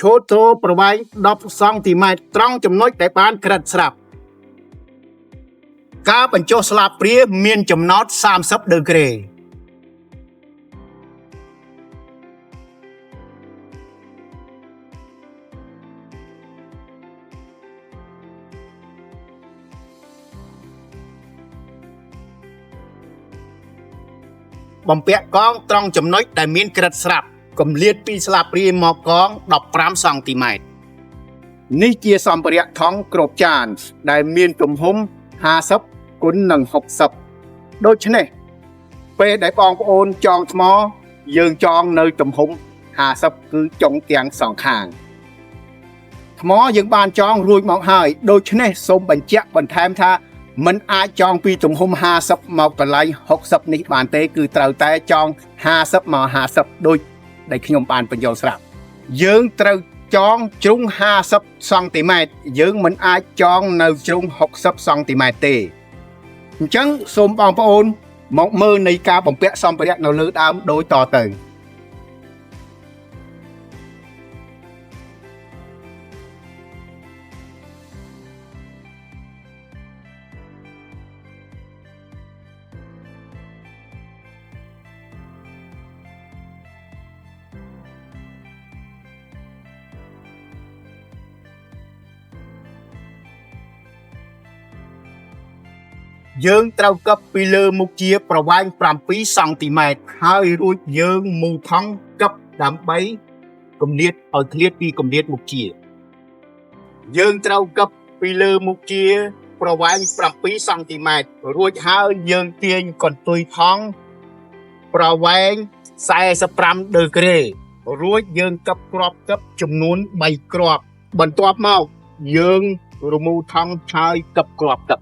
ឈោត្រូប្រវែង10សង់ទីម៉ែត្រត្រង់ចំណុចដែលបានក្រិតស្រាប់ការបញ្ចុះស្លាបព្រាមានចំណោត30ដឺក្រេបំពាក់កងត្រង់ចំណុចដែលមានក្រិតស្រាប់គម្លាតពីស្លាបព្រាមកកង15សង់ទីម៉ែត្រនេះជាសម្ភារៈថង់គ្របចានដែលមានទំហំ50 x 60ដូច្នេះពេលដែលបងប្អូនចងថ្មយើងចងនៅទំហំ50គឺចុងទាំងសងខាងថ្មយើងបានចងរួចមកហើយដូច្នេះសូមបញ្ជាក់បន្ថែមថាមិនអាចចងពីទំហំ50មកកន្លែង60នេះបានទេគឺត្រូវតែចង50មក50ដូចដែលខ្ញុំបានបញ្យល់ស្រាប់យើងត្រូវចងជ្រុង50សង់ទីម៉ែត្រយើងមិនអាចចងនៅជ្រុង60សង់ទីម៉ែត្រទេអញ្ចឹងសូមបងប្អូនមកមើលនៃការបំពាក់សម្ភារៈនៅលើដើមដូចតទៅយើងត្រូវកឹបពីលើមុខជាប្រវែង7សង់ទីម៉ែត្រហើយរួចយើងមូលថង់កឹបដើម្បីគម្លាតឲ្យឃ្លាតពីគម្លាតមុខជាយើងត្រូវកឹបពីលើមុខជាប្រវែង7សង់ទីម៉ែត្ររួចហើយយើងទាញកន្ទុយថង់ប្រវែង45ដឺក្រេរួចយើងកឹបគ្រាប់កឹបចំនួន3គ្រាប់បន្ទាប់មកយើងរមូលថង់ហើយកឹបគ្រាប់កឹប